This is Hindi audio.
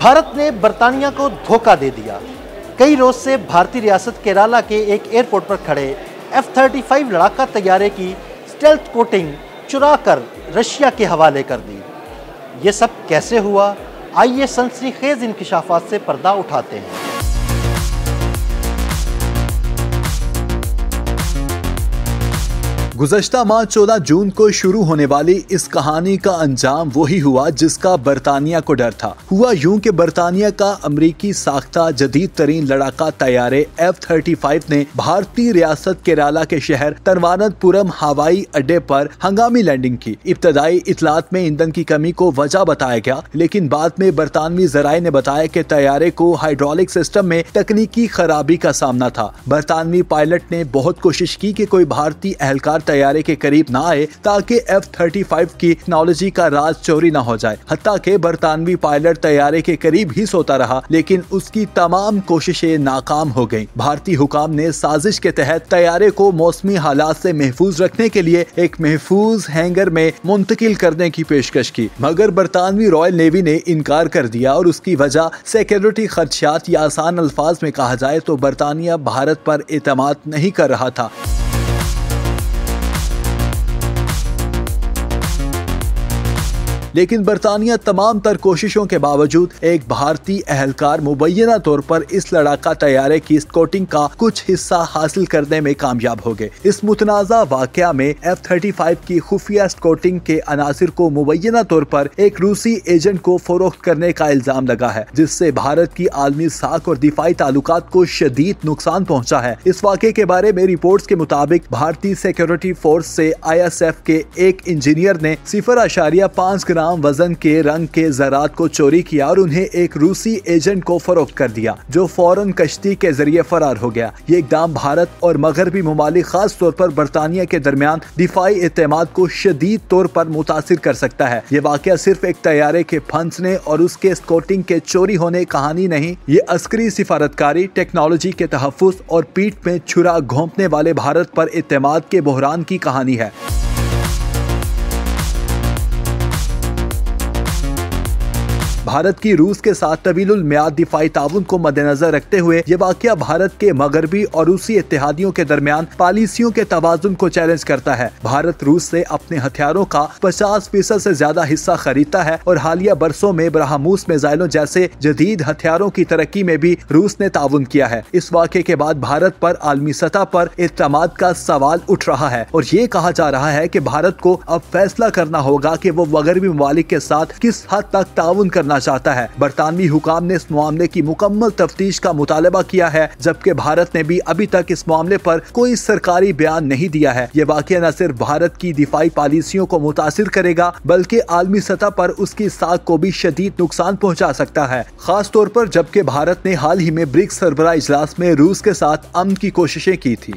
भारत ने बरतानिया को धोखा दे दिया। कई रोज से भारतीय रियासत केरला के एक एयरपोर्ट पर खड़े F-35 लड़ाका तैयारे की स्टेल्थ कोटिंग चुरा कर रशिया के हवाले कर दी। ये सब कैसे हुआ? आइए सनसनीखेज इंकिशाफात से पर्दा उठाते हैं। गुज़श्ता माह 14 जून को शुरू होने वाली इस कहानी का अंजाम वही हुआ जिसका बरतानिया को डर था। हुआ यूं कि बरतानिया का अमरीकी साख्ता जदीद तरीन लड़ाका तैयारे F-35 ने भारतीय रियासत केरला के शहर तिरुवनंतपुरम हवाई अड्डे पर हंगामी लैंडिंग की। इब्तदाई इतलात में ईंधन की कमी को वजह बताया गया, लेकिन बाद में बरतानवी जराए ने बताया कि तैयारे को हाइड्रोलिक सिस्टम में तकनीकी खराबी का सामना था। बरतानवी पायलट ने बहुत कोशिश की कि कोई भारतीय एहलकार तैयारे के करीब ना आए ताकि F-35 की टेक्नोलॉजी का राज चोरी ना हो जाए। हत्ता के बरतानवी पायलट तैयारे के करीब ही सोता रहा, लेकिन उसकी तमाम कोशिशें नाकाम हो गईं। भारतीय हुकाम ने साजिश के तहत तैयारे को मौसमी हालात से महफूज रखने के लिए एक महफूज हैंगर में मुंतकिल करने की पेशकश की, मगर बरतानवी रॉयल नेवी ने इनकार कर दिया और उसकी वजह सिक्योरिटी खदशात या आसान अल्फाज में कहा जाए तो बरतानिया भारत पर एतमाद नहीं कर रहा था। लेकिन बरतानिया तमाम तर कोशिशों के बावजूद एक भारतीय एहलकार मुबैना तौर पर इस लड़ाका तैयारे की स्कोटिंग का कुछ हिस्सा हासिल करने में कामयाब हो गए। इस मुतनाज़ा वाकया में F-35 की खुफिया स्कोटिंग के अनासिर को मुबैना तौर पर एक रूसी एजेंट को फरोख्त करने का इल्जाम लगा है, जिससे भारत की आलमी साख और दिफाई ताल्लुकात को शदीद नुकसान पहुंचा है। इस वाकये के बारे में रिपोर्ट्स के मुताबिक भारतीय सिक्योरिटी फोर्स से ISF के एक इंजीनियर ने 0.5 ग्राम वजन के रंग के ज़रात को चोरी किया और उन्हें एक रूसी एजेंट को फरोख्त कर दिया, जो फौरन कश्ती के जरिए फरार हो गया। ये इकदाम भारत और मगरबी ममालिक खास तौर पर बरतानिया के दरमियान दिफाई एतमाद को शदीद तौर पर मुतासिर कर सकता है। ये वाकया सिर्फ एक तैयारे के फंसने और उसके स्कोटिंग के चोरी होने कहानी नहीं, ये अस्करी सिफारतकारी, टेक्नोलॉजी के तहफ़्फ़ुज़ और पीठ में छुरा घोंपने वाले भारत पर एतमाद के बहरान की कहानी है। भारत की रूस के साथ तवीलुल मियाद दिफाई ताउन को मद्देनजर रखते हुए ये वाकया भारत के मगरबी और रूसी इत्तेहादियों के दरमियान पॉलिसियों के तवाजुन को चैलेंज करता है। भारत रूस से अपने हथियारों का 50% से ज्यादा हिस्सा खरीदता है और हालिया बरसों में ब्रह्मोस मिसाइलों जैसे जदीद हथियारों की तरक्की में भी रूस ने ताउन किया है। इस वाकये के बाद भारत पर आलमी सतह पर एतमाद का सवाल उठ रहा है और ये कहा जा रहा है कि भारत को अब फैसला करना होगा कि वो मगरबी ममालिक के साथ किस हद तक ताउन करना चाहता है। बरतानवी हुकाम ने इस मामले की मुकम्मल तफ्तीश का मुतालबा किया है, जबकि भारत ने भी अभी तक इस मामले पर कोई सरकारी बयान नहीं दिया है। ये वाकया न सिर्फ भारत की दिफाई पॉलिसियों को मुतासिर करेगा, बल्कि आलमी सतह पर उसकी साख को भी शदीद नुकसान पहुंचा सकता है, खास तौर पर जबकि भारत ने हाल ही में ब्रिक्स सरबराह इजलास में रूस के साथ अमन की कोशिशें की थी।